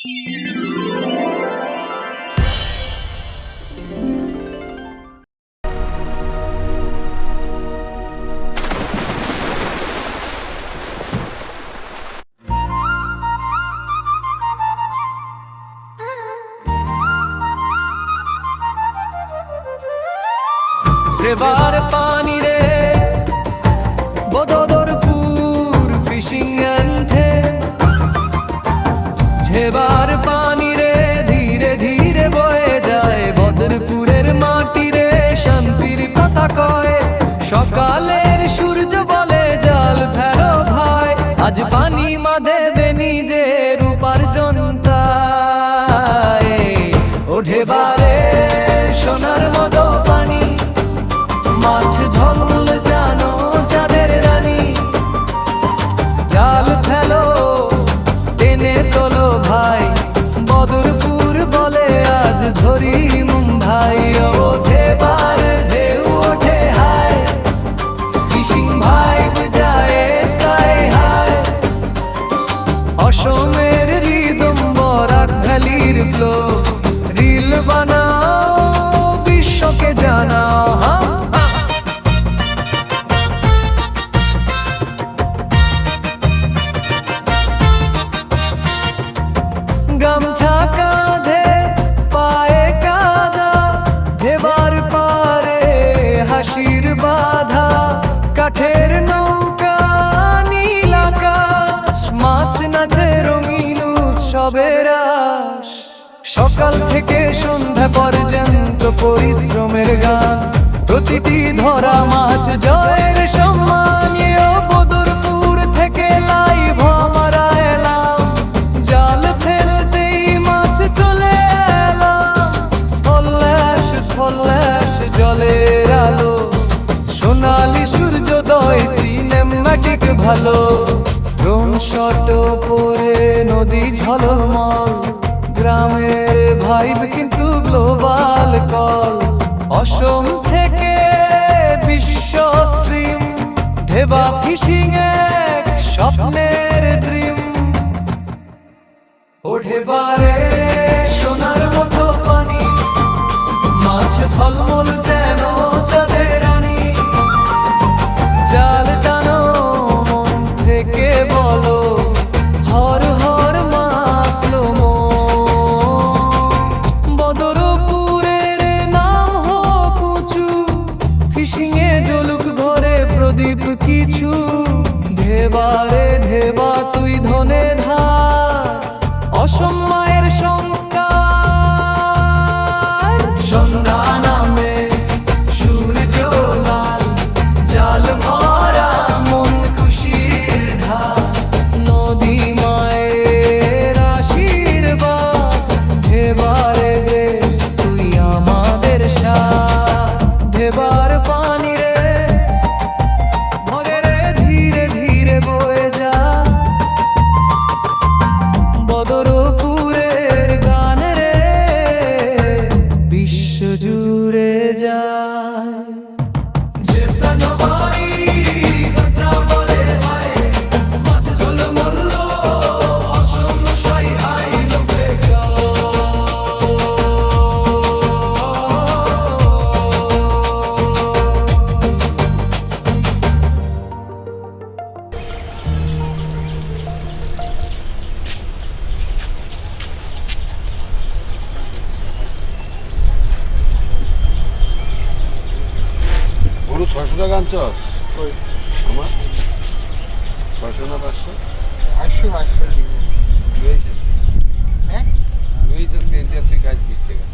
রেবার পানি রে বদরপুর ফিশিং অ্যান্থে ঢেবার পানি রে ধীরে ধীরে বয়ে যায় বদরপুরের মাটি রে শান্তির কথা কয় সকালের সূর্য বলে জাল ফেলো ভাই আজ পানি মা দেবে নিজের উপার্জন তাই ও ঢেবারে সোনার মতো পানি মাছ ঝলমল জানো চাঁদের রানী জাল ফেলো টেনে তোলো ভাই বদরপুর বলে আজ ধরি মুম্বাই ও ঢেবার ঢেউ ওঠে হায় ফিশিং ভাইব যায় স্কাই হাই অসমের রিদম বরাক ভ্যালির ফ্লো রিল বানাও বিশ্বকে জানাও গামছা কাঁধে পায়ে কাদা ঢেবার পারে হাসির বাধা কাঠের নৌকা নীল আকাশ মাছ নাচে রঙিন উৎসবের আশ সকাল থেকে সন্ধ্যা পর্যন্ত পরিশ্রমের গান প্রতিটি ধরা মাছ জয়ের সম্মান বদরপুর থেকে লাইভ আমরা এলাম জাল ফেলতেই মাছ চলে এলাম স্পল্যাশ স্পল্যাশ জলের আলো সোনালি সূর্যোদয় সিনেম্যাটিক ভালো ড্রোন শট পরে নদী ঝলমল গ্রামের ভাইব কিন্তু গ্লোবাল কল অসম থেকে বিশ্ব স্ট্রিম ঢেবা ফিশিং এক স্বপ্নের ড্রিম ও ঢেবারে সোনার মতো পানি মাছ ঝলমল যেন চাঁদের রানী জাল টানো মন থেকে বলো হর হর মাসলো বদরপুরের নাম হোক উঁচু ফিশিং এ জলুক ধরে প্রদীপ কিছু ঢেবারে ঢেবা তুই ধনে ধার অসম মায়ের সংস্কার সন্ধ্যা নামে সূর্য লাল জাল ভরা মন খুশির ঢাল নদী মায়ের আশীর্বাদ ঢেবারে রে তুই আমাদের সাথ ঢেবার পানি রে ভরে রে ধীরে ধীরে বয়ে যা বদরপুরের গান রে বিশ্ব জুড়ে যায় যে প্রাণবায়ী ঘটনা বলে ভাই মাছ ঝলমল অসম সাই হাই লোকে গরু 600 টাকা আনছস আমার 600 না 500 লইছিস হ্যাঁ লইছিস কিন্তু তুই কাজ 20 টাকা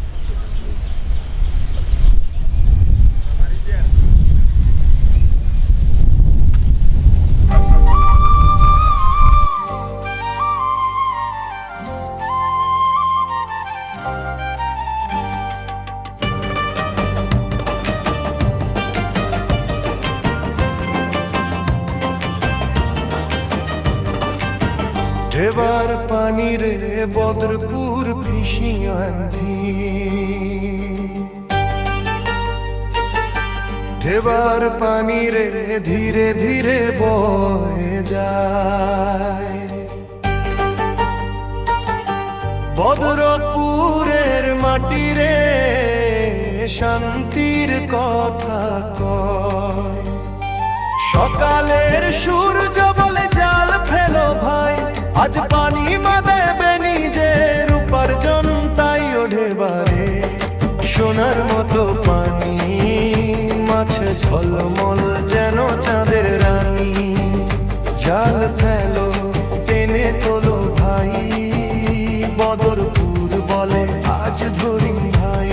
ঢেবার পানি রে বদরপুর ফিশিং আন্ধি ঢেবার পানি রে ধীরে ধীরে বয়ে যায় বদরপুরের মাটি রে শান্তির কথা কয়। সকালের সূর্য বলে জাল ফেলো ভাই, আজ পানি মা দেবে নিজের উপার্জন, তাই ওঠে বারে সোনার মতো পানি, মাছ ঝলমল যেন চাঁদের রানী। জাল ফেলো টেনে তোলো ভাই, বদরপুর বলে আজ ধরি ভাই।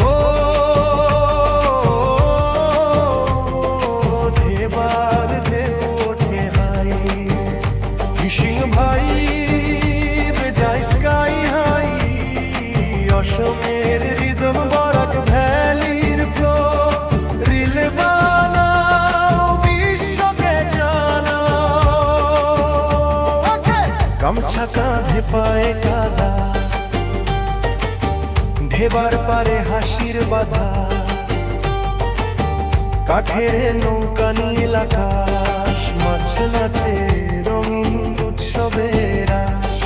ও ধেবার ঢেউ ওঠে হাই, ফিশিং ভাই যায় স্কাই হাই। অসমের রিদম বরাক ভ্যালির ফ্লো, রিল বানাও বিশ্বকে জানাও। গামছা কাঁধে পায়ে কাদা, ঢেবার পারে হাসির বাধা, কাঠের নৌকা নীল আকাশ, মাছ নাচে রঙিন উৎসবের আশ।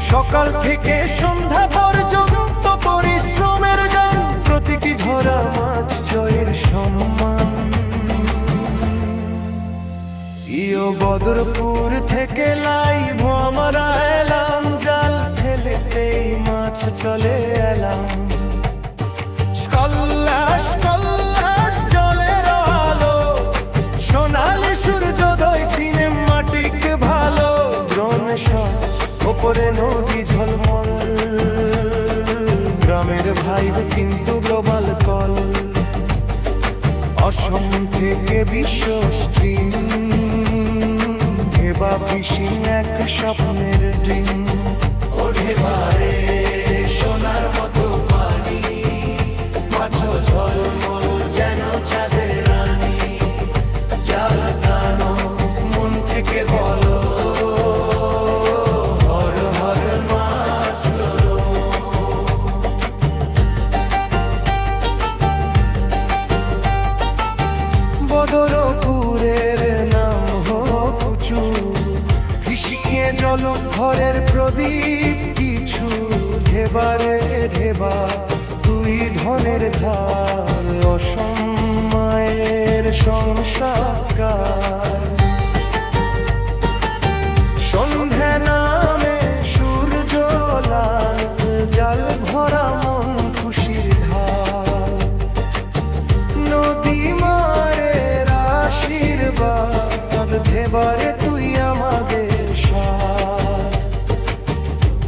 সকাল থেকে সন্ধ্যা পর্যন্ত পরিশ্রমের গান, প্রতীকী ধরা মাছ জয়ের সম্মান। ইয়ো বদরপুর থেকে লাইভ আমরা এলাম, জাল ফেলেতেই মাছ চলে এলাম। কল্লাস কল্লাস জলের আলো, সোনালি সূর্যোদয় সিনেমাটিক ভালো। ড্রোন শট ওপরে নদী ঝলমল, গ্রামের ভাইব কিন্তু গ্লোবাল কল। অসম থেকে বিশ্ব স্ট্রিম, ধেবা ফিশিং এক স্বপ্নের ড্রিম। ওঠে বারে সোনার মতো পানি, মাছ ঝলমল যেন চাঁদের রানী। জাল টানো মন থেকে বলো, হর হর মাছ ধরো। বদরপুরের নাম হোক উঁচু, ফিশিংয়ে জল ঘরের প্রদীপ কিছু। ঢেবারে ঢেবা দুই ধনের ধার, অসময়ের সংসার। সন্ধ্যা নামে সূর্য লাল, জাল ভরা মন খুশির ধার। নদী মারের আশীর্বাদ, ঢেবারে তুই আমাদের সাথ।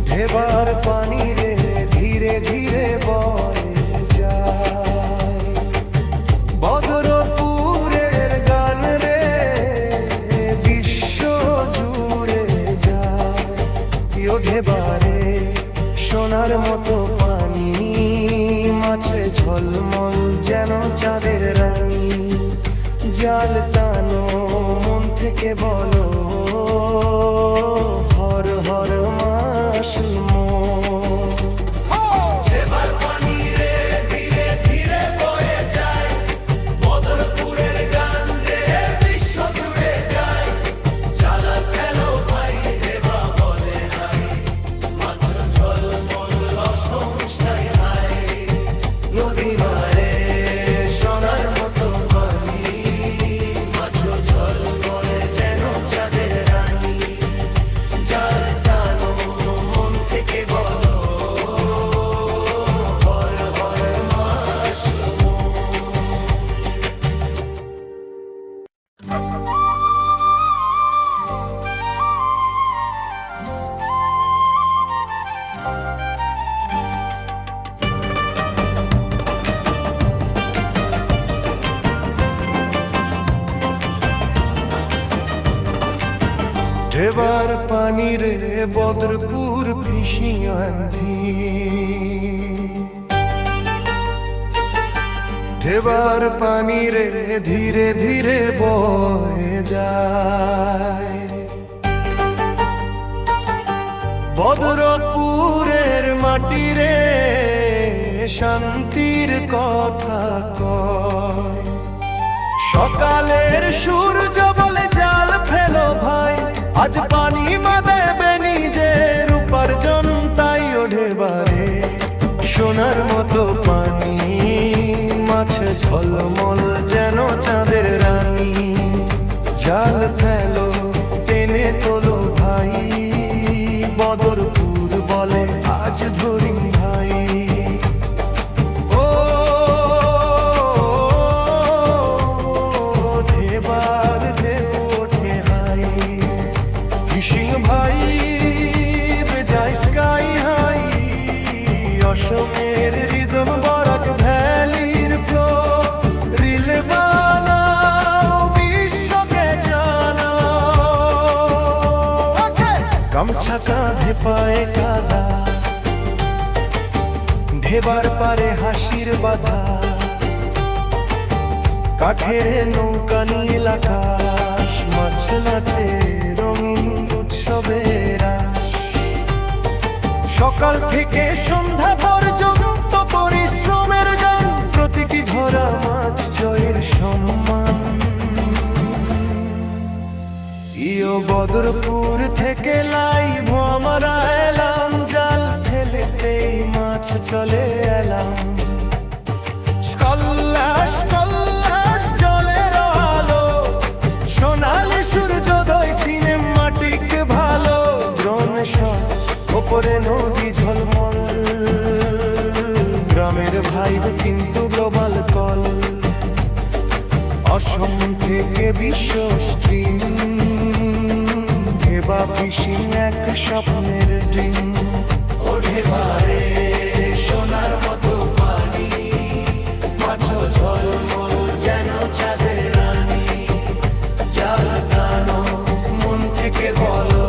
ঢেবার পানি রে ধীরে ধীরে বয়ে যায়, বদরপুরের গান রে বিশ্ব জুড়ে যায়। ইয়ো ঢেবারে সোনার মতো পানি, মাছে ঝলমল যেন চাঁদের রানী। জাল টানো মন থেকে বলো, হর হর মাসুমো। ঢেবার পানি রে ধীরে ধীরে বয়ে যায়, বদরপুরের গান রে বিশ্ব জুড়ে যায়। জাল ফেলো ভাই ঢেবা বলে হাই, মাছ ঝলমল অসম স্টাই হাই। নদী মারে সোনার মতো পানি, মাছ ঝলমল যেন চাঁদের রানী। জাল টানো মন থেকে বলো, হর হর মাসুমো। ঢেবার পানি রে বদরপুর ফিশিং আন্ধি, ঢেবার পানি রে ধীরে ধীরে বয়ে যায়। বদরপুরের মাটি রে শান্তির কথা কয়। সকালের সূর্য বলে জাল ফেলো ভাই, আজ পানি মা দেবে নিজে ভাইব যায় স্কাই হাই, অসমের রিদম বরাক ভ্যালির ফ্লো, রিল বানাও বিশ্বকে জানাও। গামছা কাঁধে পায়ে কাদা, ঢেবার পারে হাসির বাধা, কাঠের নৌকা নীল আকাশ, মাছ নাচে রঙিন উৎসবের রাস। সকাল থেকে সন্ধ্যা পর্যন্ত পরিশ্রমের গান, প্রতীকী ধরা মাছ জয়ের সম্মান। ইয়ো বদরপুর থেকে লাইভ আমরা এলাম, জাল ফেলেতেই মাছ চলে এলাম। কল্লাস কল্লাস জলের আলো, সোনালি সূর্যোদয় সিনেমাটিক ভালো। ড্রোন শট, ওপরে নদী ঝলমল, গ্রামের ভাইব কিন্তু গ্লোবাল কল। অসম থেকে বিশ্ব স্ট্রিম, ধেবা ফিশিং এক স্বপ্নের ড্রিম। ওঠে বারে সোনার মতো পানি, মাছ ঝলমল যেন চাঁদের রানী। জাল টানো মন থেকে বলো,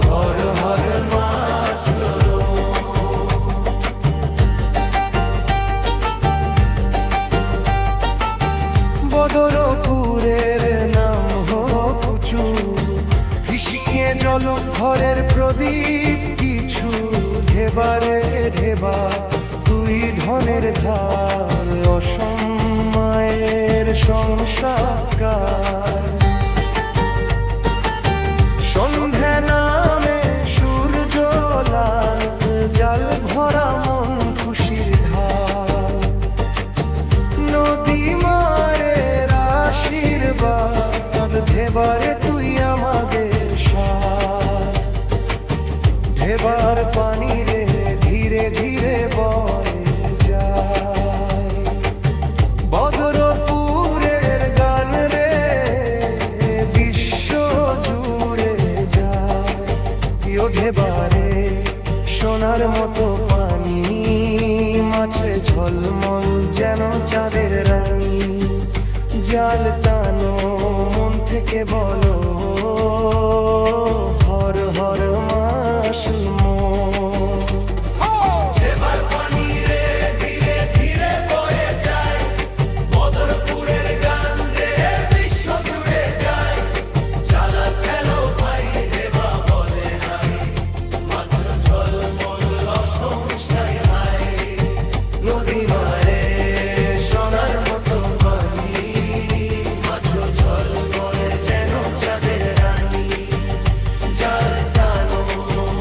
হর হর মাছ ধরো। বদরপুরের নাম হোক উঁচু, ফিশিংয়ে জল ঘরের প্রদীপ কিছু। ঢেবারে ঢেবা তুই ধনের ধার, অসময়ের সংসার। সন্ধ্যা নামে সূর্য লাল, জাল ভরা মন খুশির ধার। নদী মারের আশীর্বাদ, ঢেবারে তুই আমাদের সাথ। ঢেবার পানি রে ধীরে ধীরে বয়ে যায়, বদরপুরের গান রে বিশ্ব জুড়ে যায়। ইয়ো ঢেবারে সোনার মতো পানি, মাছে ঝলমল যেন চাঁদের রানী। জাল টানো মন থেকে বলো, হর হর মাসুমো। ঢেবার পানি রে ধীরে ধীরে বয়ে যায়, বদরপুরের গান রে বিশ্ব জুড়ে যায়। জ্বালা ফেলো ভাই ঢেবা বলে হাই, মাছ ঝলমল অসম স্কাই হাই। নদী মারে সোনার মতো পানি, মাছ ঝলমল যেন চাঁদের রানী। জাল টানো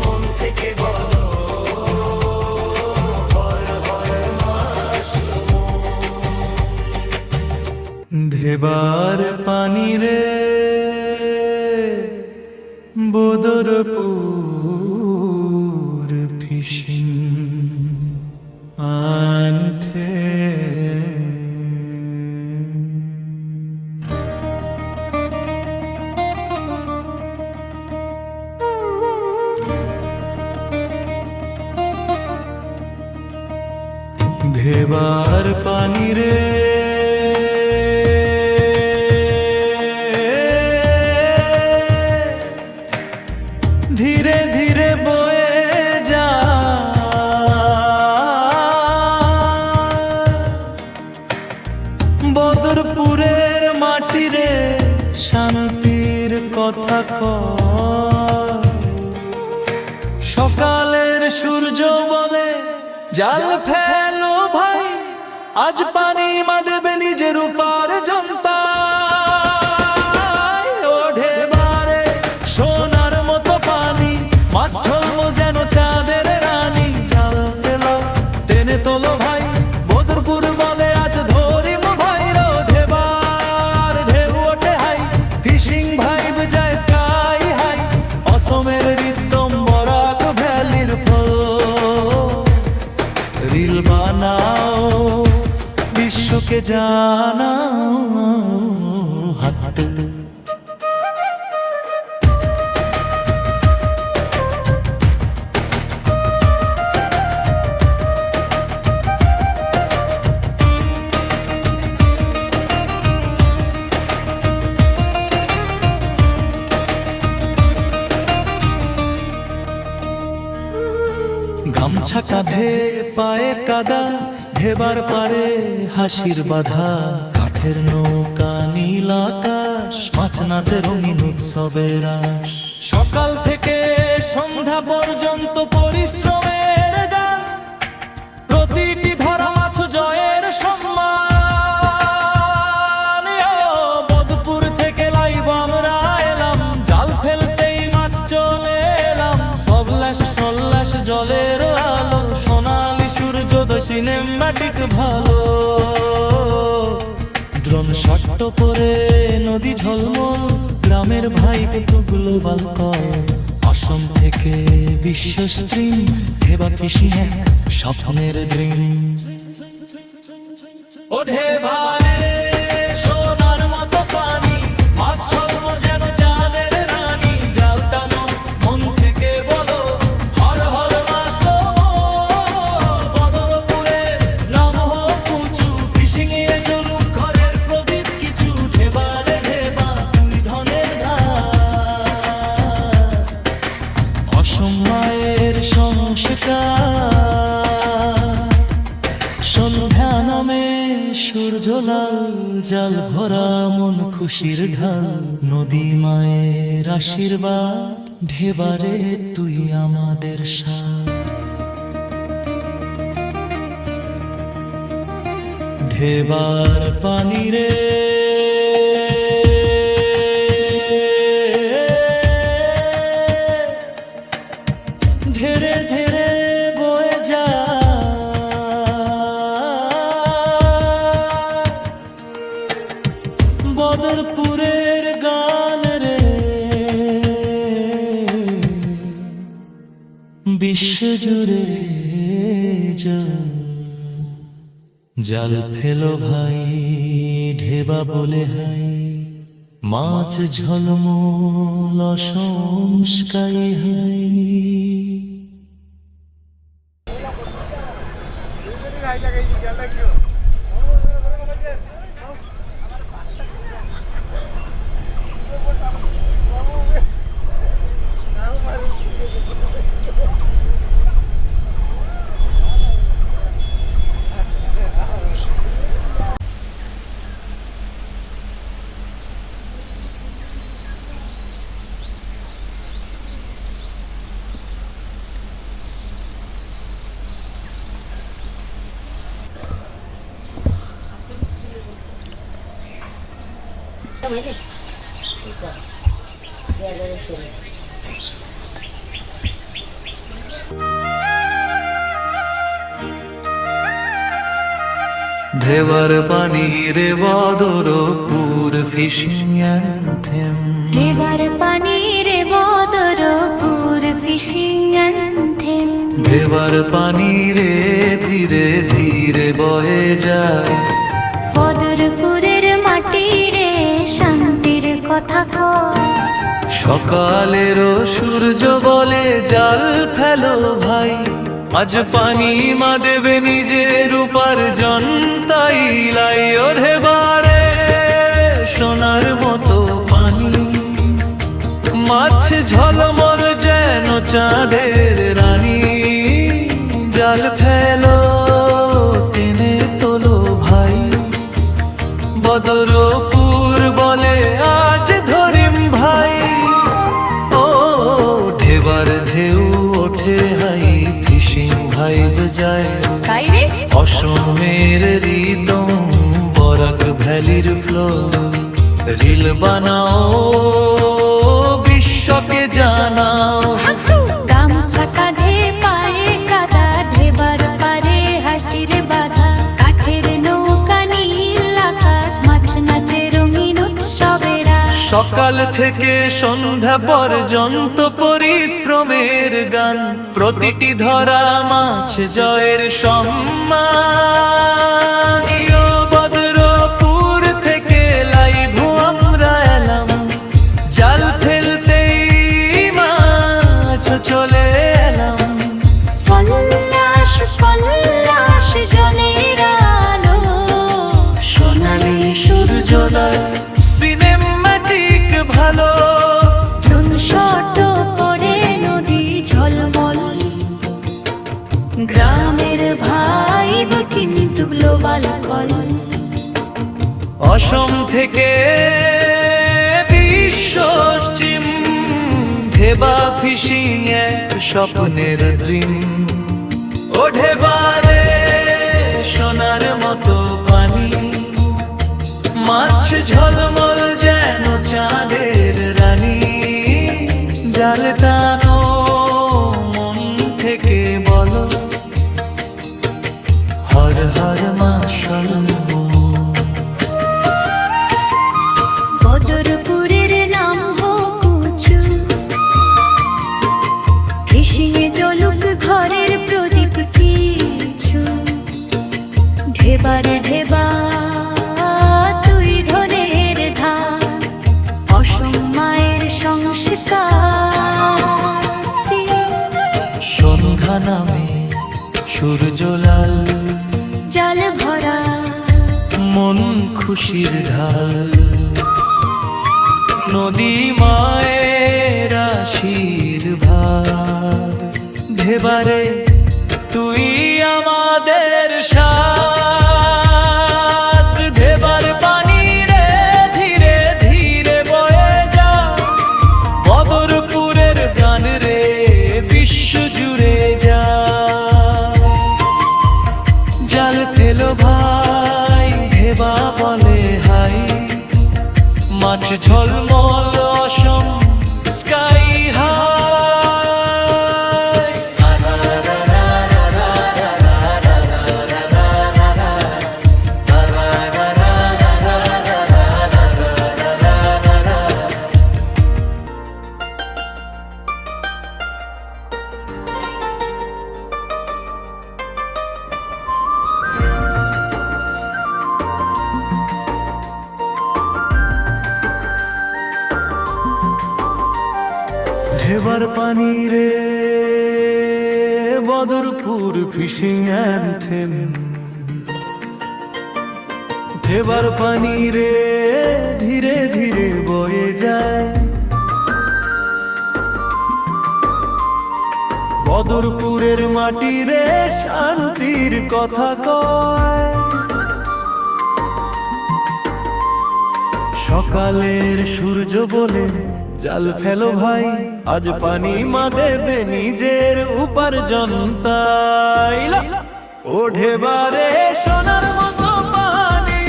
মন থেকে বলো, হর হর মাসুমো। ঢেবার পানি রে বদরপুর ফিশিং আনতে। ঢেবার পানি রে ধীরে ধীরে বয়ে যায়, বদরপুরের মাটি রে শান্তির কথা কয়। সকালের সূর্য বলে জাল ফেলো ভাই, আজ পানি মাদেবে নিজের উপার্জন পায়। ও ঢেবারে সোনার মতো পানি, মাছ ঝলমল যেন চাঁদের রানী। জাল ফেলো টেনে তোলো ভাই, বদরপুর বলে আজ ধরিম ভাই। রো ঢেবার ঢেউ ওঠে হাই, ফিশিং ভাইব যায় স্কাই হাই। অসমের রিদম বরাক ভ্যালির ফল, রিল বানাও বিশ্বকে জানাও। হাত গামছা কাঁধে পায়ে কাদা, ঢেবার পারে হাসির বাধা। কাঠের নৌকা নীল আকাশ, মাছ নাচে রঙিন উৎসবের রাস। সকাল থেকে সন্ধ্যা পর্যন্ত পরিশ্রমের গান, প্রতিটি ধরা মাছ জয়ের সম্মান। বদপুর থেকে লাইভ আমরা এলাম, জাল ফেলতেই মাছ চলে এলাম। সবলাশ সল্লাশ জলের আলো, সোনালি সূর্যোদয় সিনেমাটিক ভালো। ড্রোন শট পরে নদী ঝলমল, গ্রামের ভাই কিন্তু গ্লোবাল কল। অসম থেকে বিশ্ব স্ট্রিম, ঢেবা ফিশিং এক স্বপ্নের ড্রিম। ও ঢেবারে সোনার মতো পানি, মাছ ঝলম যেন চাঁদের রানী। জাল টানো মন থেকে বলো, হর হর মাছ তোমো। বদরপুরে নাম হোক উঁচু, ফিশিং এ জ্বলুক ঘরের প্রদীপ কিছু। ঢেবারে ঢেবা দুই ধনের ধার, অসময়ের সংস্কার। সন্ধ্যা নামে সূর্য লাল, জাল ভরা মন খুশির ঢাল। নদী মায়ের আশীর্বাদ, ঢেবারে তুই আমাদের সাথ। ঢেবার পানি রে ধীরে ধীরে বয়ে যায়। বদরপুরের গান রে বিশ্ব জুড়ে যায়। জাল ফেলো ভাই, ঢেবা বলে হাই। মাছ ঝলমল অসম স্কাই হাই। ঢেবার পানি রে বদরপুর ফিশিং অ্যান্থেম। ঢেবার পানি রে বদরপুর ফিশিং অ্যান্থেম। ঢেবার পানি রে ধীরে ধীরে বয়ে যায়। বদরপুরের মাটি রে শান্তির কথা কয়। সকালেরও সূর্য বলে, জাল ফেলো ভাই। আজ পানি মা দেবে নিজের উপার্জন, তাই লাই। ও ঢেবারে সোনার মতো পানি, মাছ ঝলমল যেন চাঁদের রানী। জাল ফেলো টেনে তোলো ভাই। বদরপুর বলে আজ ধরিম ভাই। ও ঢেবার ঢেউ ওঠে হাই, ফিশিং ভাইব যায় স্কাই রে অসমের রিদম, বরাক ভ্যালির ফ্লো। রিল বানাও বিশ্বকে জানাও। গামছা কাঁধে পায়ে কাদা, ঢেবার পারে হাসির বাধা। কাঠের নৌকা নীল আকাশ, মাছ নাচে রঙিন উৎসবের রাস। সকাল থেকে সন্ধ্যা পর্যন্ত পরিশ্রমের গান, প্রতিটি ধরা মাছ জয়ের সম্মান। বদরপুর থেকে লাইভ আমরা এলাম, জাল ফেলতেই মাছ চলে এলাম। স্পল্লাস স্পল্লাস জলের আলো, সোনালি সূর্যোদয় সিনেমাটিক ভালো। ড্রোন শট পড়ে নদী ঝলমল, কল কল। অসম থেকে পশ্চিম ঢেবা ফিশিং এক স্বপ্নের ড্রিম। ও ঢেবারে সোনার মতো পানি, মাছ ঝলমল যেন চাঁদের রানী। জাল টানো মন থেকে বলো হর হর মাশাল। বদরপুরের নাম হোক উঁচু, ফিশিংয়ে জ্বলুক ঘরের প্রদীপ কিছু। ঢেবার ঢেবা তুই ধনের ধার, অসম মায়ের সংস্কার। সন্ধ্যা নামে সূর্য লাল, জাল ভরা মন খুশির ঢাল। নদী মায়ের আশীর্বাদ। ঢেবারে তুই আমাদের সাথ। ঢেবার পানি রে ধীরে ধীরে বয়ে যা, বদরপুরের গান রে বিশ্ব জুড়ে যা। জাল ফেলো ভাই ঢেবা বলে হাই, মাছ ঝলমল অসম স্কাই হাই। ঢেবার পানি রে বদরপুর ফিশিং অ্যান্থেম। ঢেবার পানি রে ধীরে ধীরে বয়ে যায়, বদরপুরের মাটি রে শান্তির কথা কয়। সকালের সূর্য বলে জাল ফেলো ভাই, আজ পানি মা দেবে নিজের উপার্জন তাই। ও ঢেবারে সোনার মতো পানি,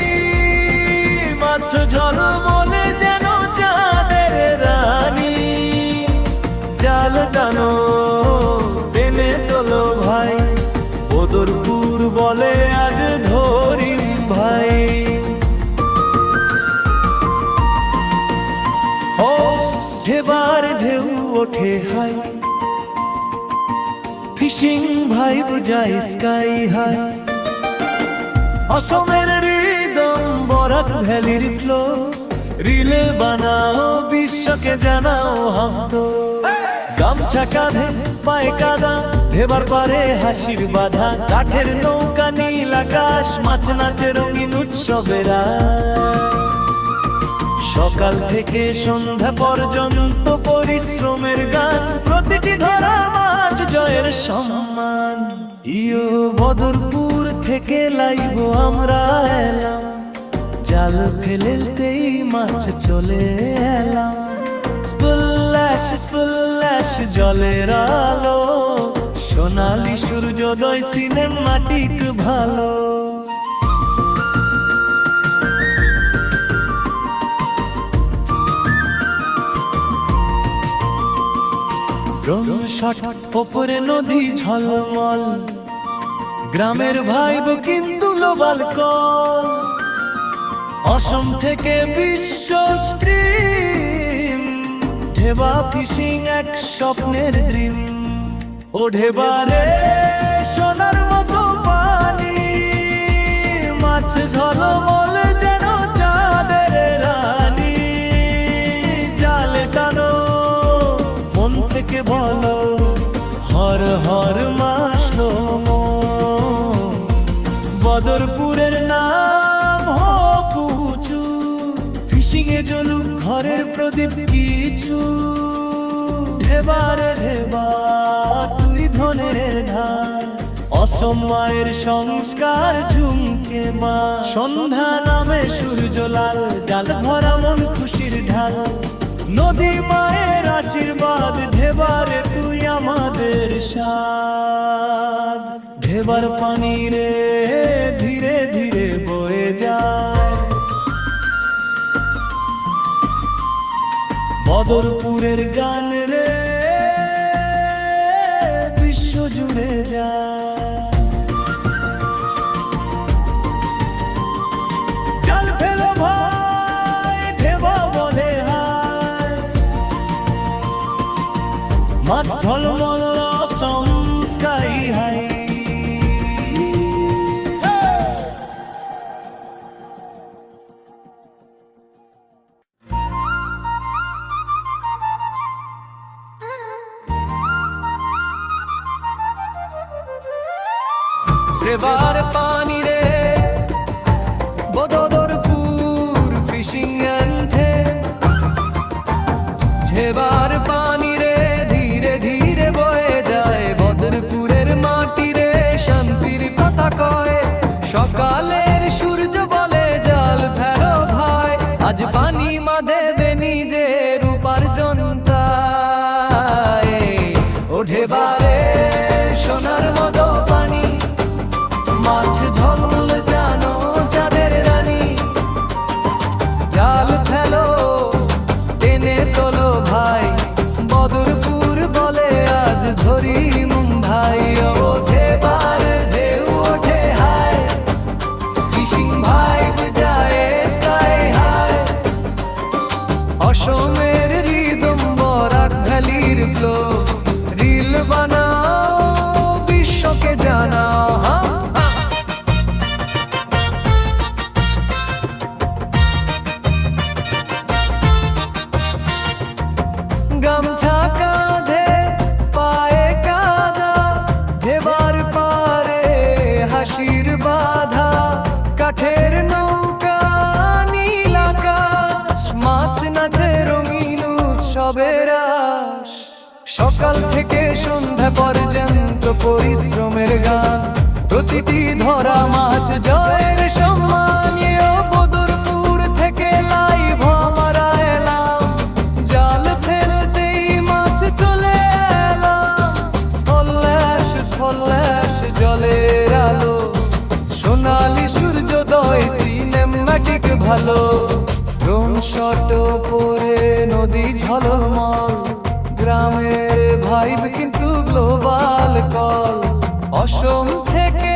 মাছ ঝলমলে যেন চাঁদের রানী। জাল টানো টেনে তোলো ভাই, বদরপুর বলে আজ ধরিম ভাই। ও ঢেবার ঢেউ ওঠে হাই, ফিশিং ভাই বুঝাই স্কাই হাই। অসমের রিদম বরাক ভ্যালির ফ্লো, রিলে বানাও বিশ্বকে জানাও হাম তো। গামছা কাঁধে পায়ে কাদা, ঢেবার পারে হাসির বাধা। কাঠের নৌকা নীল আকাশ, মাছ নাচে রঙিন উৎসবেরা। সকাল থেকে সন্ধ্যা পর্যন্ত পরিশ্রমের গান, প্রতিটি ধরা মাছ জয়ের সম্মান। ইয়ো বদরপুর থেকে লাইব আমরা এলাম, জাল ফেলতেই মাছ চলে এলাম। স্প্ল্যাশ স্প্ল্যাশ জলের আলো, সোনালি সূর্যোদয় সিনেমাটিক ভালো। রং শট ওপরে নদী ঝলমল, গ্রামের ভাইব কিন্তু গ্লোবাল কল। অসম থেকে বিশ্ব স্ট্রিম, ঢেবা ফিশিং এক স্বপ্নের ড্রিম। ও ঢেবারে সোনার মতো পানি, মাছ ঝলমল যেন চাঁদের রানী। জাল টানো মন থেকে বলো হর হর মাসলো। বদরপুরের নাম হোক উঁচু, ফিশিংয়ে জ্বলুক ঘরের প্রদীপ কিছু। ঢেবারে ঢেবা তুই ধনের ধার, অসময়ের সংস্কার ঝুমকে মা সন্ধ্যা নামে সূর্য লাল জাল ভরা মন খুশির ঢাল নদী মায়ের আশীর্বাদ ঢেবারে তুই আমাদের সাদ ঢেবার পানি রে ধীরে ধীরে বয়ে যায় বদরপুরের গান রে বিশ্ব জুড়ে যায় জাল ফেলো ভাই ঢেবা বলে হায় মাছ ঝলমল সংস্কাই হাই ঢেবার পানি রে বদরপুর ফিশিং অ্যান্থে ঢেবার পানি রে ধীরে ধীরে বয়ে যায় বদরপুরের মাটি রে শান্তির কথা কয় সকালের সূর্য বলে জাল ফেলো ভাই আজ পানি মা দেবে নিজের উপার্জন তাই ও ঢেবারে সোনার মতো পানি মাছ ঝলমল জানো চাঁদের রানী জাল ফেলো টেনে তোলো ভাই বদরপুর বলে আজ ধরি মুম্বাই ও ঢেবার ঢেউ ওঠে হায় ফিশিং ভাইব যায় স্কাই হাই অসমের রিদম বরাক ভ্যালির ফ্লো রিল বানাও বিশ্বকে জানাও গামছা কাঁধে পায়ে কাদা ঢেবার পারে হাসির বাধা কাঠের নৌকা নীল আকাশ মাছ নাচে রঙিন উৎসবের আশ সকাল থেকে সন্ধ্যা পর্যন্ত পরিশ্রমের গান প্রতিটি ধরা মাছ জয়ের সম্মান ও বদরপুর থেকে লাইভ আমরা এলাম জাল ফেলতেই মাছ চলে এলাম স্পল্যাশ স্পল্যাশ জলের আলো সোনালি সূর্যোদয় সিনেম্যাটিক ভালো ড্রোন শট পরে নদী ঝলমল গ্রামের ভাইব কিন্তু গ্লোবাল কল অসম থেকে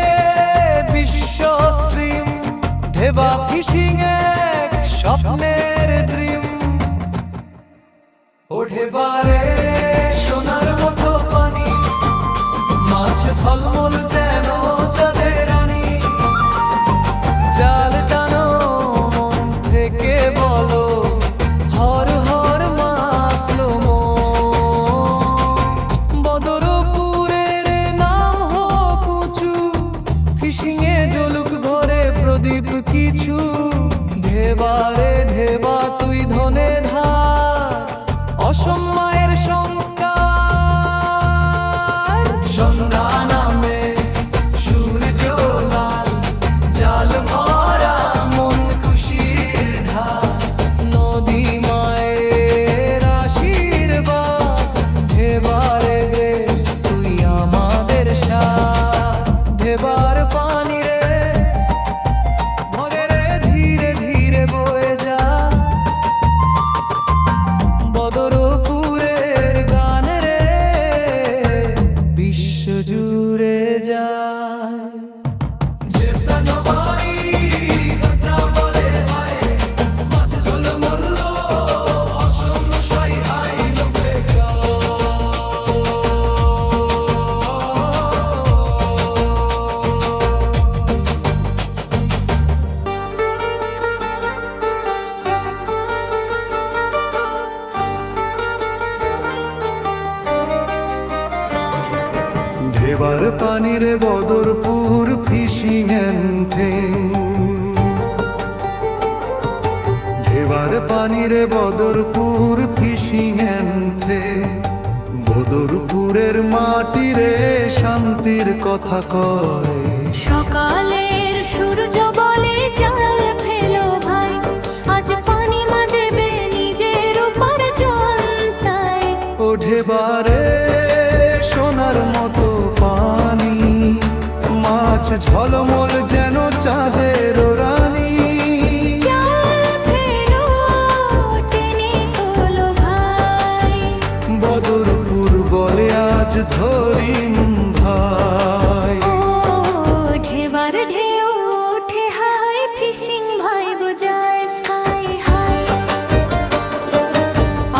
বিশ্ব স্ট্রিম ঢেবা ফিশিং এক স্বপ্নের ড্রিম ওঠে বারে সোনার মতো পানি মাছ ঝলমল যেন চাঁদের রানী জাল টানো মন থেকে বলো হর হর মাসলো বদরপুরের নাম হোক উঁচু ফিশিং এ জলুক ধরে প্রদীপ কিছু ঢেবারে ঢেবা তুই ধনে ধার অসময়ের সংস্কার সন্ধ্যা নামে সূর্য লাল জাল ভরা মন খুশির ঢাল নদী মায়ের আশীর্বাদ ঢেবারে রে তুই আমাদের সাথ ঢেবার পানি রে ভরে রে ধীরে ধীরে বয়ে যা বদরপুরের গান রে বিশ্ব জুড়ে যায় যে প্রাণবাণী ঘটনা বলে হায় মাছ ঝলমল অসম সাই হাই লোকে ঢেবার পানি রে বদরপুর ফিশিং অ্যান্থে ঢেবার পানি রে বদরপুর ফিশিং অ্যান্থে বদরপুরের মাটিরে শান্তির কথা কয়। সকালের সূর্য বলে জল ফেলো ভাই, আজ পানি মা দেবে নিজের উপর জল তাই। ওঠে বারে সোনার মতো পানি, মাছ ঝলমল যেন চাঁদের রানী। জল ফেলো টেনে তোলো ভাই, বদরপুর বলে আজ ধরিম ভাই। ও ঢেবার ঢেউ ওঠে হাই, ফিশিং ভাই বোঝায় স্কাই হাই।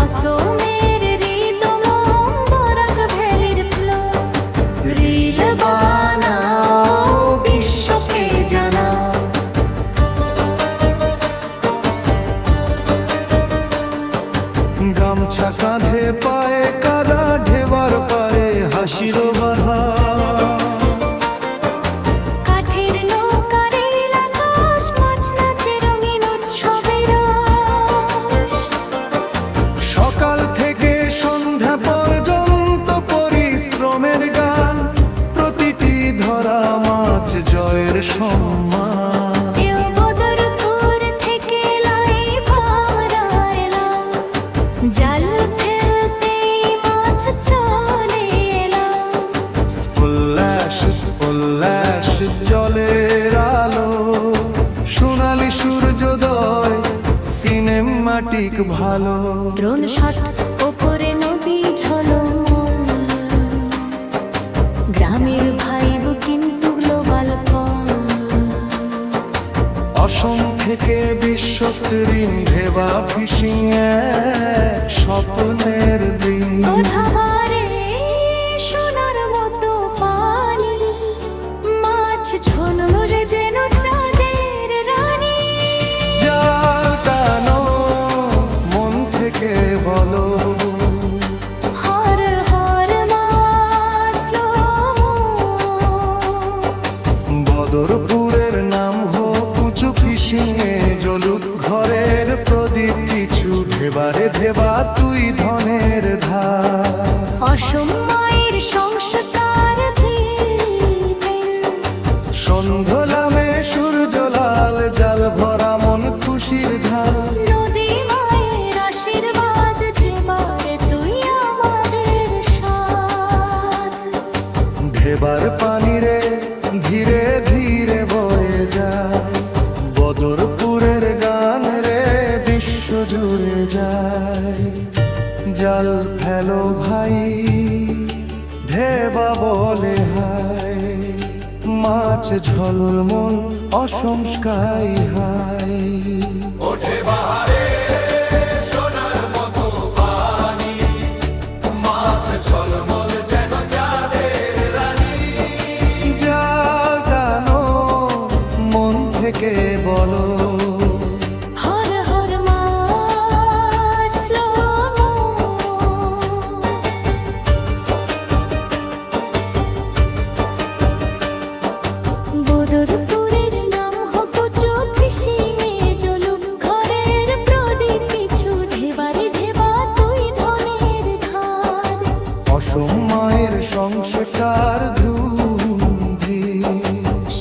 অসমের রিদম বরাক ভ্যালির ফ্লো, রিল বানাও বিশ্বকে জানাও। গামছা কাঁধে পায়ে কাদা, ঢেবার পারে হাসির বাধা। কাঠের নৌকার নীল আকাশ, মাছ নাচে রঙিন উৎসবের রস। সকাল থেকে সন্ধ্যা পর্যন্ত পরিশ্রমের গান, প্রতিটি ধরা মাছ জয়ের সম্মান। এও বদরপুর থেকে লাইভ আমরা এলাম, জাল ফেলতেই মাছ চলে এলাম। স্প্ল্যাশ স্প্ল্যাশ জলের আলো, সোনালি সূর্যোদয় সিনেমাটিক ভালো। ড্রোন শট ওপরে নদী ঝলমল, গ্রামের ভাইব কিন্তু গ্লোবাল কল। অসম থেকে বিশ্ব স্ত্রীম ভেবা ফিশিং এক স্বপ্নের দিন। ওঠাবারে সোনার মতো পানি, মাছ ঝোলরে যেন চাঁদের রানী। জাল টানো মন থেকে বলো, হর হর মাসলো। বদরপুরের নাম হোক উঁচু ফিশিং এ জ্বলুক ঘরের প্রদীপ কিছু, ঢেবারে ঢেবা তুই ধনের ধার। অসম মায়ের সংস্কার ভিড়ে, সন্ধ্যলামে সূর্য লাল, জাল ভরা মন খুশির ঢাল। নদী মায়ের আশীর্বাদ, ঢেবারে তুই আমাদের সাথ। ঢেবার পানি রে ধীরে ধীরে বয়ে যায়, বদরপুরের গান রে বিশ্ব জুড়ে যায়। জাল ফেলো ভাই ঢেবা বলে হাই, মাছ ঝলমল অসম স্কাই হাই। ওঠে বাহারে সোনার মতো পানি, মাছ ঝলমল যেন চাঁদের রানী। জাল টানো মন থেকে বলো, হর হর মাসলো। বদরপুরের নাম হোক উঁচু ফিশিং এ জ্বলুক ঘরের প্রদীপ কিছু, ঢেবারে ঢেবা তুই ধনের ধার। অসম মায়ের সংস্কার ধুন্ধি,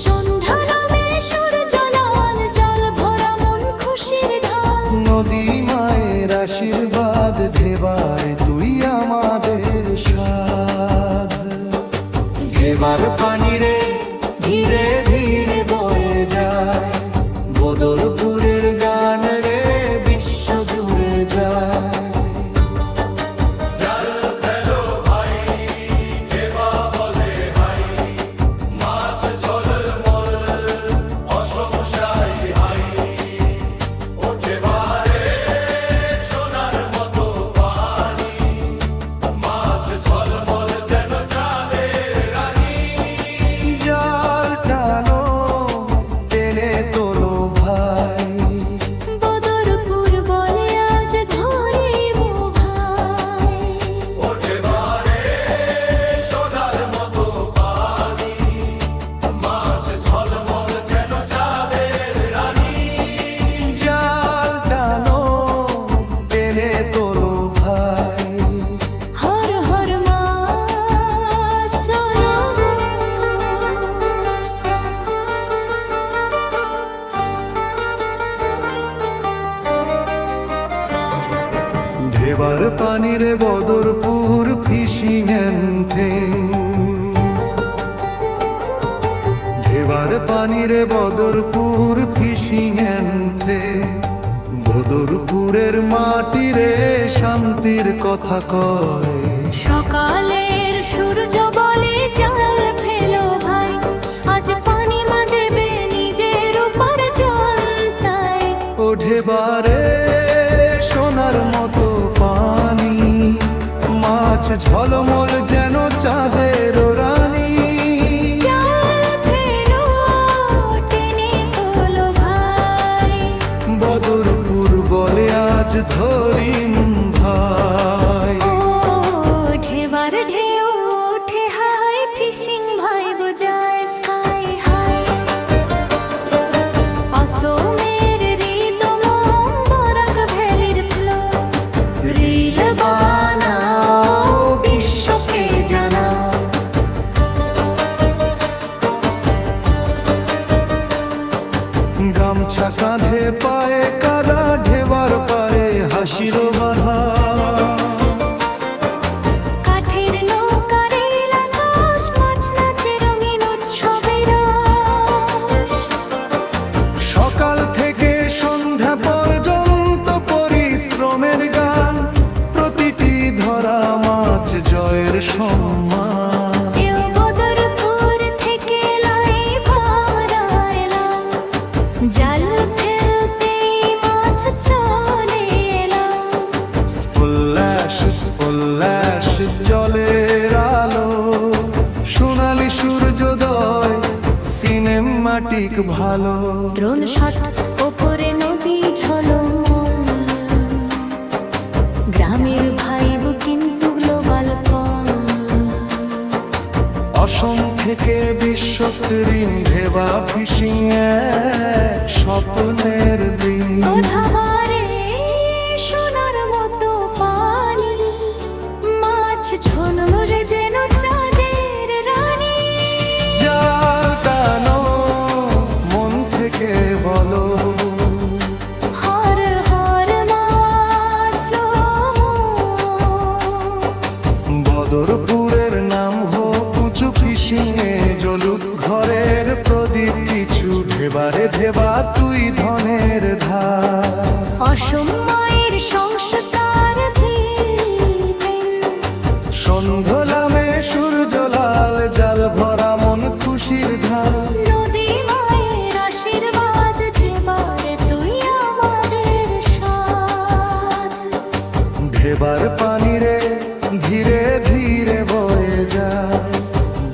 সন্ধ্যা নামে সূর্য লাল, জল ভরা মন খুশির ঢাল। নদী মায়ের আশীর্বাদ, ঢেবায় তুই আমাদের সাধ। ঢেবার পানি রে ধীরে ধীরে বয়ে যায়, বদরপুরের গান রে বিশ্ব জুড়ে যায়। জাল ফেলো ভাই, ঢেবা বলে হাই, মাছ ঝলমল অসম সাই হাই। ওঠে বাহারে সোনার মতো পানি, মাছ ঝলমল যেন চাঁদের রানী। পানিরে বদরপুর ফিশিং এন্থে বদরপুরের মাটিরে শান্তির কথা কয় সকালের সূর্য বলে জাল ফেলো ভাই, আজ পানি মা দেবে নিজের উপর জল তাই। ওঠে বারে সোনার মতো পানি, মাছ ঝলমল যেন চাঁদের রানী। জাল ফেলো, টেনে তোলো ভাই, বদরপুর বলে আজ ধরিম ভাই। ও ঢেবার ঢেউ ওঠে হাই, ফিশিং ভাই বোঝায় স্কাই হাই। অসমের রিদম বরাক ভ্যালির ফ্লো, রিল বানাও বিশ্বকে জানাও। গামছা কাঁধে পায়ে কাদা ঢেবার পারে হাসির বাধা। কাঠের নৌকার নীল আকাশ, মাছ নাচে রঙিন উৎসবের রস। সকাল থেকে সন্ধ্যা পর্যন্ত পরিশ্রমের গান, প্রতিটি ধরা মাছ জয়ের সম্মান। এও বদরপুর থেকে লাইভ আমরা এলাম, জাল ফেলতেই মাছ চলে এলাম। স্প্ল্যাশ স্প্ল্যাশ জলের আলো, সোনালি সূর্যোদয় সিনেমাটিক ভালো। ড্রোন শট ওপরে নদী ঝলমল, গ্রামের ভাইব কিন্তু গ্লোবাল কল। অসম থেকে বিশ্ব স্ত্রীম ভেবা ফিশিং এক স্বপ্নের দিন। ওঠাবারে সোনার মতো পানি, মাছ ঝলমলে যেন চাঁদের রানী। জাল টানো মন থেকে বলো, হর হর মাসলো, বদরপুরের নাম হোক উঁচু ফিশিং এ জ্বলুক ঘরের প্রদীপ কিছু, ঢেবারে ঢেবা তুই ধনের ধার। অসম মায়ের সংস্কার ভিতে, সন্ধ্যলামে সূর্য লাল জাল ভরা মন খুশির ঢাল। নদী মায়ের আশীর্বাদ, ঢেবারে তুই আমাদের সাথ। ঢেবার পানিরে ধীরে ধীরে বয়ে যায়,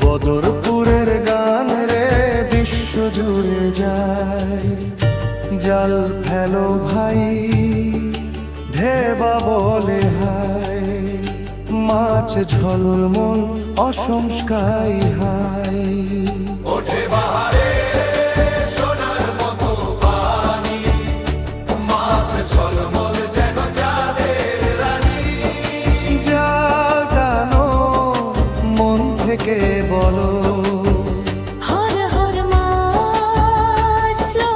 বদরপুরের গান রে বিশ্ব জুড়ে যায়। জাল ফেলো ভাই, ঢেবা বলে হাই, মাছ ঝলমল অসম স্কাই হাই। ওঠে বাহারে সোনার মতো পানি, মাছ ঝলমল যেন চাঁদের রানী। জাল টানো মন থেকে বলো, হর হর মাসলো,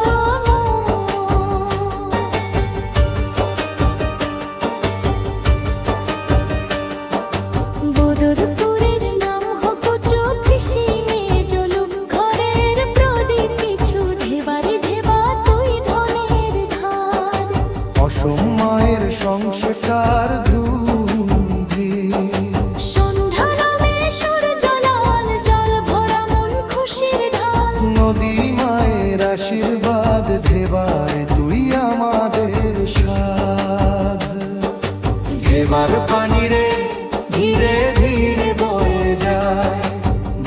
বদরপুরের নাম হোক উঁচু ফিশিং এ জ্বলুক ঘরের প্রদীপ কিছু, ঢেবারে ঢেবা তুই ধনের ধার। অসম মায়ের সংস্কার ধুন্ধি, সন্ধ্যা নামে সূর্য লাল, জল ভরা মন খুশির ঢাল। নদী মায়ের আশীর্বাদ, ঢেবায় তুই আমাদের সাধ। ঢেবার পানিরে ধীরে ধীরে বয়ে যায়,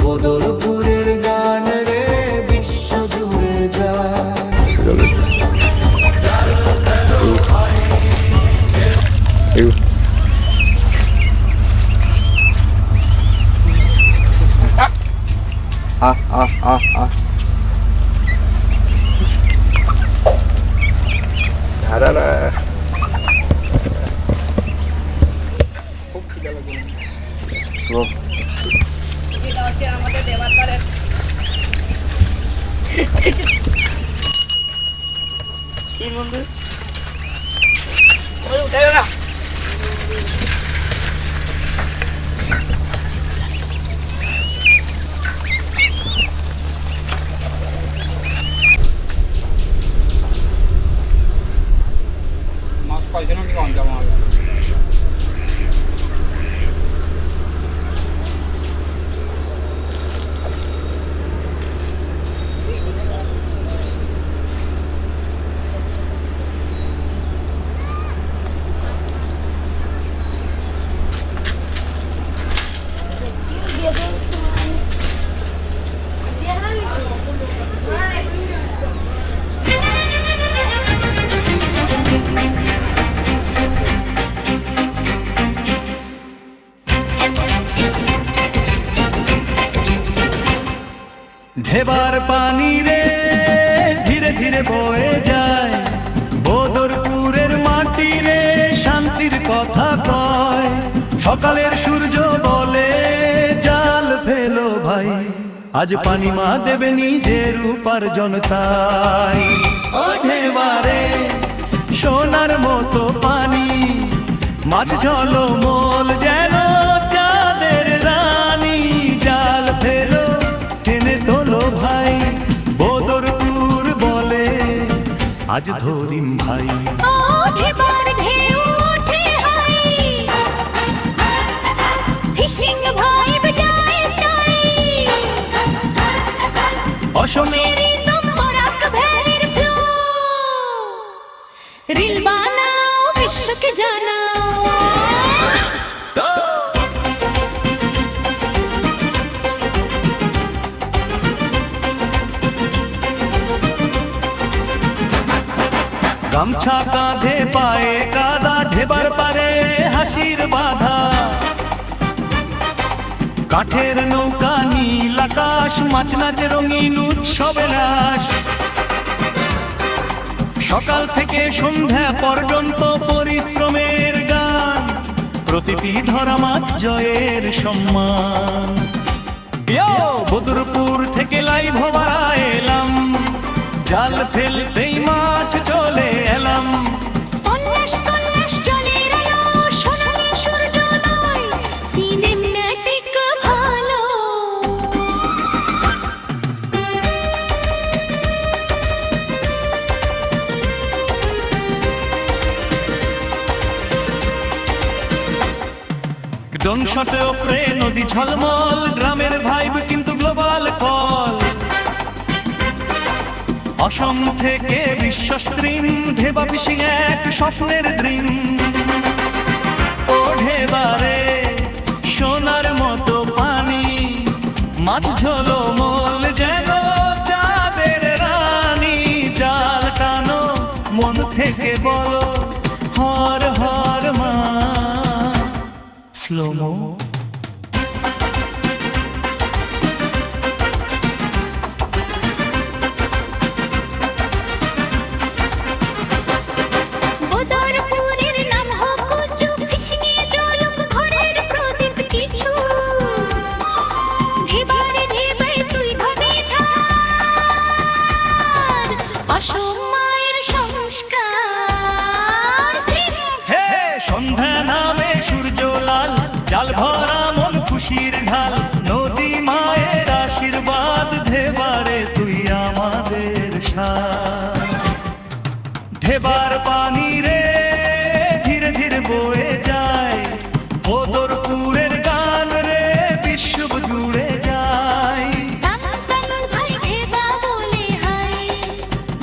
বদরপুরের গান রে বিশ্ব জুড়ে যায়। ঢেবার পানি রে ধীরে ধীরে বয়ে যায়, বদরপুরের মাটি রে শান্তির কথা কয়। সকালের সূর্য বলে জাল ফেলো ভাই, আজ পানি মা দেবে নিজের উপার্জন তাই। ও ঢেবারে সোনার মতো পানি, মাছ ঝলমল যেন চাঁদের রানী। জাল ফেলো টেনে তোলো ভাই, বদরপুর বলে আজ ধরিম ভাই। ঢেবার ঢেউ ওঠে হাই, ফিশিং ভাইব যায় সাই। অসমের মেরি নম্বরাক ভ্যালির ফ্লো, রিল বানাও বিশ্বকে জানাও। গামছা কাঁধে পায়ে কাদা, ঢেবার পারে হাসির বাধা। কাঠের নৌকা নীল আকাশ, মাছ নাচে রঙিন উৎসবে নাশ। সকাল থেকে সন্ধ্যা পর্যন্ত পরিশ্রমের গান, প্রতিটি ধরা মাছ জয়ের সম্মান। বদরপুর থেকে লাইভ হওয়া এলাম, জাল ফেলতেই মাছ চলে এলাম। স্পল্লাশ স্পল্লাশ জলের আলো, সোনালি সূর্যোদয়, সিনেম্যাটিক ভালো। ডনশটে ওপরে নদী ঝলমল, গ্রামের ভাইব কিন্তু গ্লোবাল কল। অসম থেকে বিশ্ব স্ট্রিম, ঢেবা ফিশিং এক স্বপ্নের ড্রিম। ও ঢেবারে সোনার মতো পানি, মাছ ঝলমল যেন চাঁদের রানী। জাল টানো মন থেকে বলো হর হর মা। স্লোমো বদরপুরের নাম হোক উঁচু, ফিশিংয়ে চলুক ঘরের প্রদীপ কিছু। ঢেবারে ঢেবায় তুই ধনে ধার, অসম মায়ের সংস্কার। হে সন্ধ্যা নামে সূর্য লাল, জাল ভরা মন খুশির ঢাল। নদী মায়ের আশীর্বাদ, ঢেবারে তুই আমাদের সাথ। ঢেবার পানি রে ধীরে ধীরে বয়ে যায়, বদরপুরের গান রে বিশ্ব জুড়ে যায়। টান টান ভাই ঢেবা বলে হাই,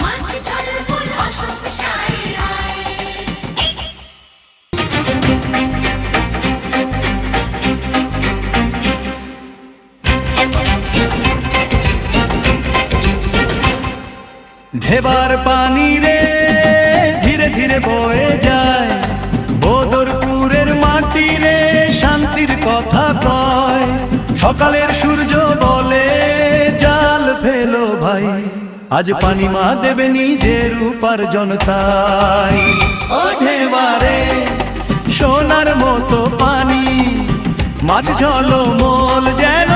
মাছ ঝলমল অসম সাই হাই। ঢেবার পানি রে ধীরে ধীরে বয়ে যায়, বদরপুরের মাটি রে শান্তির কথা কয়। সকালের সূর্য বলে জাল ফেলো ভাই, আজ পানি মা দেবে নিজের উপার্জন তাই। ও ঢেবারে সোনার মতো পানি, মাছ ঝলমল যেন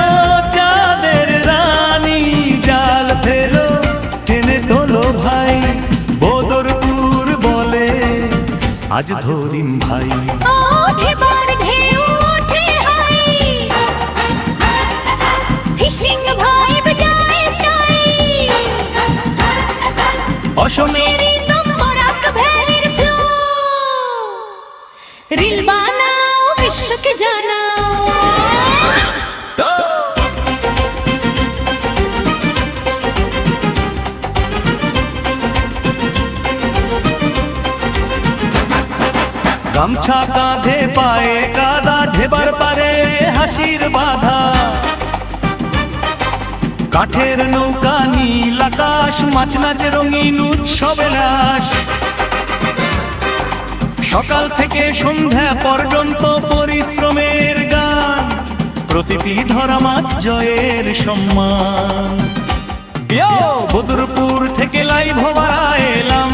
চাঁদের রানী। জাল ফেলো টেনে তোলো ভাই, বদরপুর বলে আজ ধরিম ভাই। ঢেবার ঢেউ ওঠে হাই, ফিশিং ভাইব যায় সাই। অসমের মেরি নম্বরাক ভ্যালির ফ্লো, রিল বানাও বিশ্বকে জানাও। গামছা কাঁধে পায়ে কাদা, ঢেবার পারে হাসির বাধা। কাঠের নৌকা নীল আকাশ, মাছ নাচে রঙিন উৎসবে নাশ। সকাল থেকে সন্ধ্যা পর্যন্ত পরিশ্রমের গান, প্রতিটি ধরা মাছ জয়ের সম্মান। বদরপুর থেকে লাইভ হওয়া এলাম,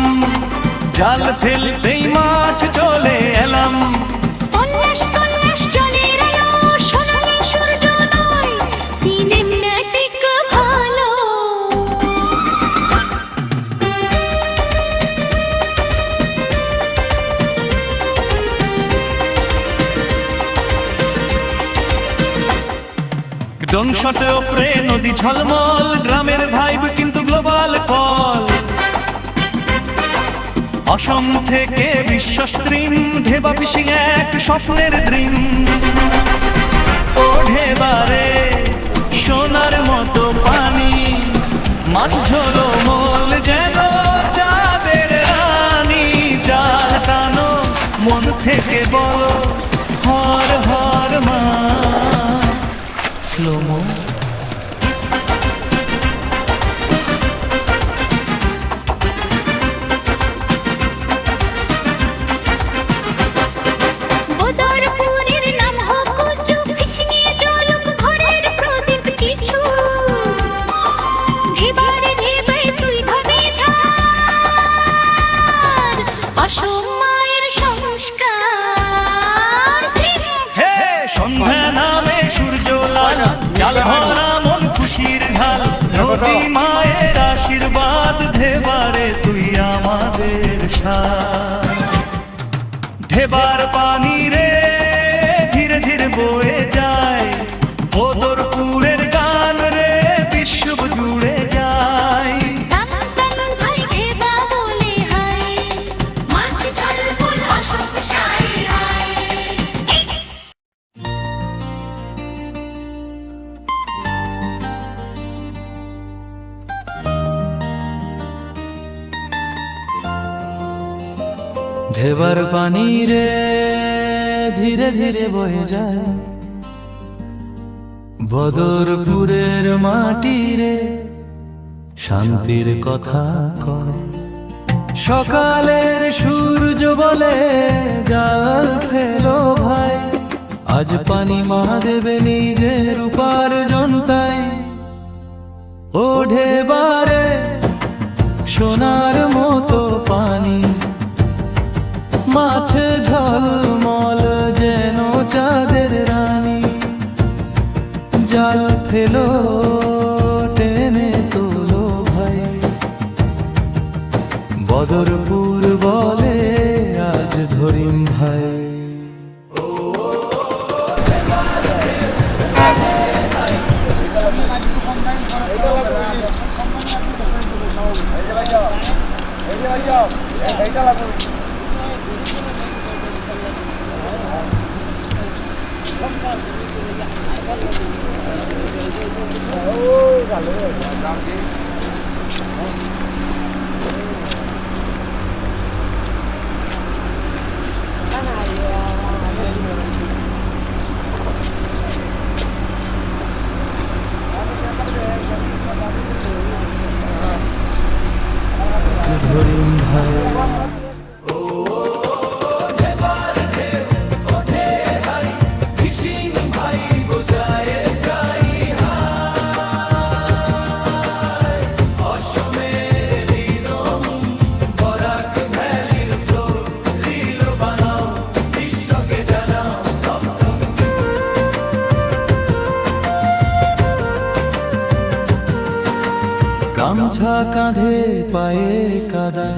জাল ফেলতেই মাছ চলে এলাম। স্পল্লাস স্পল্লাস জলের আলো, সোনালি সূর্যোদয়, সিনেম্যাটিক ভালো। ডনশটে ওপরে নদী ঝলমল, গ্রামের ভাইব কিন্তু গ্লোবাল কল। অসম থেকে বিশ্ব স্ট্রিম, ঢেবা ফিশিং এক স্বপ্নের ড্রিম। ও ঢেবারে সোনার মতো পানি, মাছ ঝলমল যেন চাঁদের রানী। জাল টানো মন থেকে বলো হর হর মা। স্লোমো বদরপুরের নাম হোক উঁচু, ফিশিংয়ে চলুক ঘরের প্রদীপ কিছু। ঢেবারে ঢেবায় তুই ধরে ধার, অসম মায়ের সংস্কার। হে সন্ধ্যা নামে সূর্য লাল, জাল ভরা মন খুশির ঢাল। নদী মায়ের আশীর্বাদ, ঢেবারে তুই আমাদের সাথ। ঢেবার পানি রে ধীরে ধীরে বয়ে যায়, বদরপুরের গান রে বিশ্ব জুড়ে যায়। টান টান ভাই ঢেবা বলে হায়, মাছ ঝাল ফুল অসম সাই হায়। ঢেবার পানি রে ধীরে ধীরে বয়ে যায়, বদরপুরের মাটি রে শান্তির কথা কয়। সকালের সূর্য বলে জাল ফেলো ভাই, আজ পানি মা দেবে নিজের উপার্জন তাই। ও ঢেবারে সোনার মতো পানি, মাছ ঝলমল যেন চাঁদের রানী। জাল ফেলো টেনে তোলো ভাই, বদরপুর বলে আজ ধরিম ভাই। ধরিম ভাই গামছা কাঁধে পায়ে কাদা,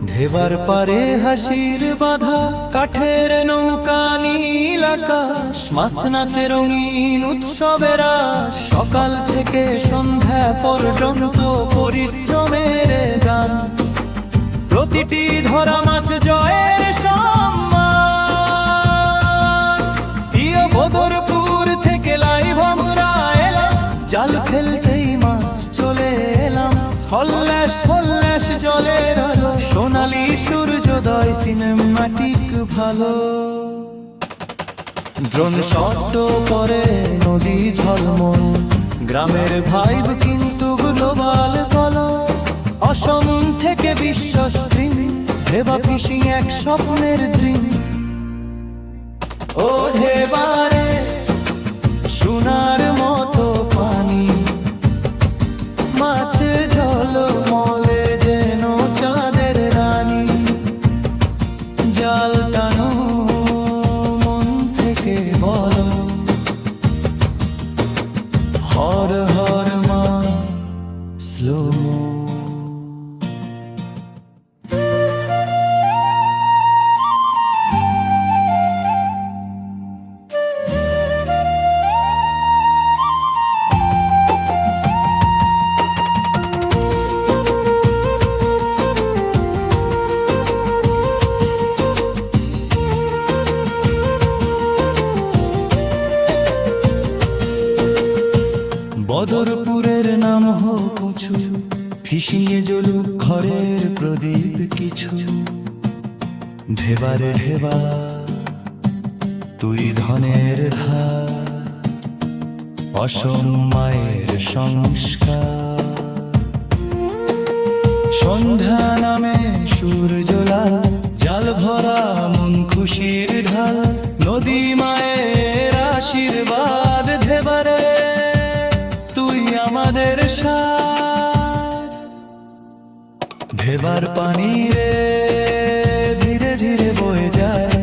ঢেবার পারে হাসির বাধা। কাঠের নৌকা নীল আকাশ, মাছ নাচে রঙিন উৎসবের আশ। সকাল থেকে সন্ধ্যা পর্যন্ত পরিশ্রমের গান, প্রতিটি ধরা মাছ জয়ের সম্মান। প্রিয় বদরপুর থেকে লাইভ আমরা এলাম, জাল ফেলতেই মাছ চলে এলাম। হল্লাস হল্লাস জলের আলো, সোনালি সূর্যোদয়, সিনেম্যাটিক ভালো। ড্রোন শট পরে নদী ঝলমল, গ্রামের ভাইব কিন্তু গ্লোবাল কল। অসম থেকে বিশ্ব স্ট্রিম, ঢেবা ফিশিং এক স্বপ্নের ড্রিম। ও ঢেবারে সোনার মতো পানি, মাছ বদরপুরের নাম হোক উঁচু, ফিসিয়ে জ্বলুক ঘরের প্রদীপ কিছু। ঢেবারে ঢেবা তুই ধনের ধার, অসময়ের সংস্কার। সন্ধ্যা নামে সূর্য লাল, জাল ভরা মন খুশির ঢাল। নদী মায়ের আশীর্বাদ, ঢেবারে তুই আমাদের সার। ঢেবার পানি রে ধীরে ধীরে বয়ে যায়,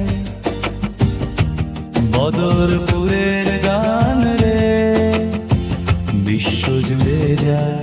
বদরপুরের গান রে বিশ্ব জুড়ে যায়।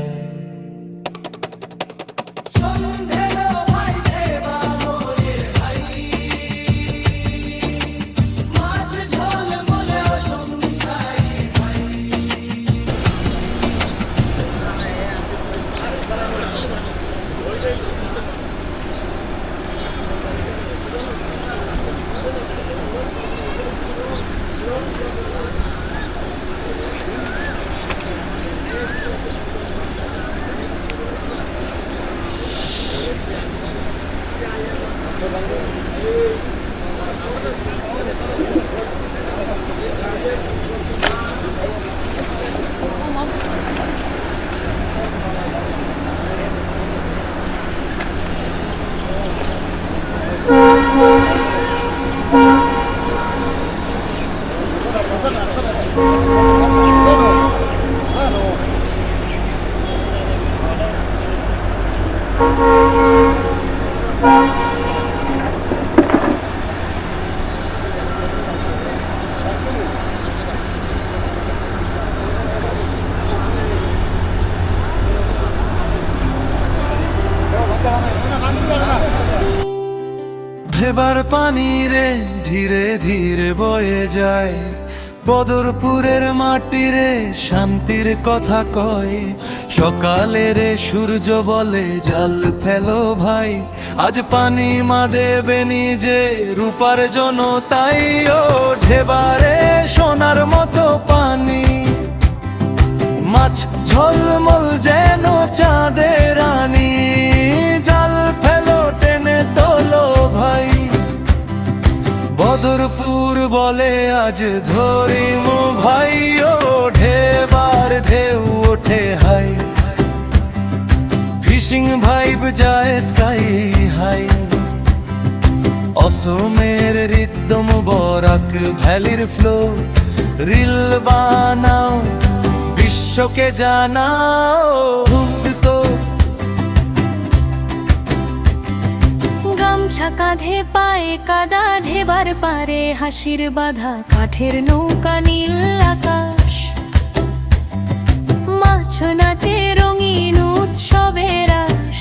ঢেবার পানি রে ধীরে ধীরে বয়ে যায়, বদরপুরের মাটি রে শান্তির কথা কয়। সকালে রে সূর্য বলে জাল ফেলো ভাই, আজ পানি মা দেবে নিজে রূপার জনতাই। ও ঢেবারে সোনার মতো পানি, মাছ ঝলমল যেন চাঁদের রানী। জাল ফেলো টেনে তোলো ভাই, বদরপুর বলে আজ ধরিমু ভাই। ও ঢেবার ঢেউ ওঠে হাই, ফিশিং ভাইব যায় স্কাই হাই। অসমের রিদম বরাক ভ্যালির ফ্লো, রিল বানাও বিশ্বকে জানাও। তো গামছা কাঁধে পায়ে কাদা, ঢেবার পারে হাসির বাধা। কাঠের নৌকা নীল আকাশ, মাছ নাচে রঙিন উৎসবের আশ।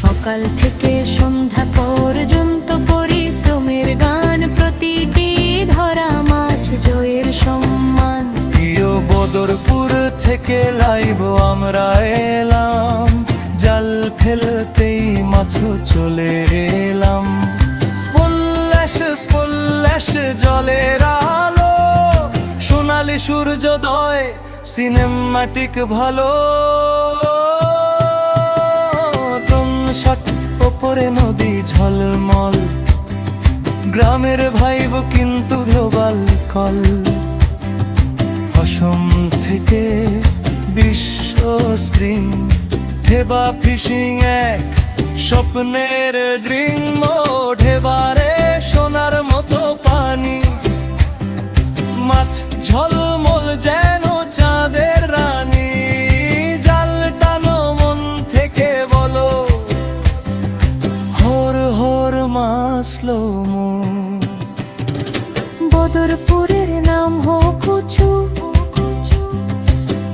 সকাল থেকে সন্ধ্যা পর্যন্ত পরিশ্রমের গান, প্রতিটি ধরা মাছ জয়ের সম্মান। প্রিয় বদরপুর থেকে লাইভ আমরা এলাম, জাল ফেলতেই মাছ চলে এলাম। স্পল্যাশ স্পল্যাশ জলের আলো, সোনালি সূর্যোদয় সিনেমাটিক ভালো। শট ওপরে নদী ঝলমল, গ্রামের ভাইব কিন্তু গ্লোবাল কল। অসম থেকে বিশ্ব স্ক্রিন, ঢেবা ফিশিং এক স্বপ্নের ড্রিম। ও ঢেবারে সোনার মতো পানি, মাছ ঝলমল যেন চাঁদের রানী। জাল টানো মন থেকে বলো, হর হর মাসলো মো। বদরপুরের নাম হোক উঁচু,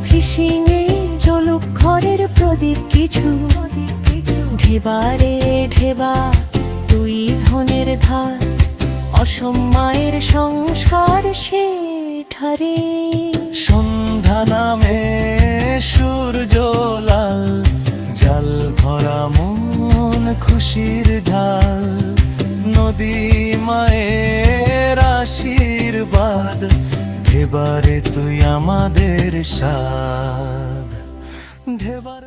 ফিশিং এ জ্বলুক ঘরের প্রদীপ কিছু। ঢেবারে ঢেবা তুই ধনের ধার, অসময়ের সংস্কার সে ঠারে। সন্ধ্যা নামে সূর্য লাল, জাল ভরা মন খুশির ঢাল। নদী মায়ের আশীর্বাদ, এবারে তুই আমাদের সাথ ঢেবার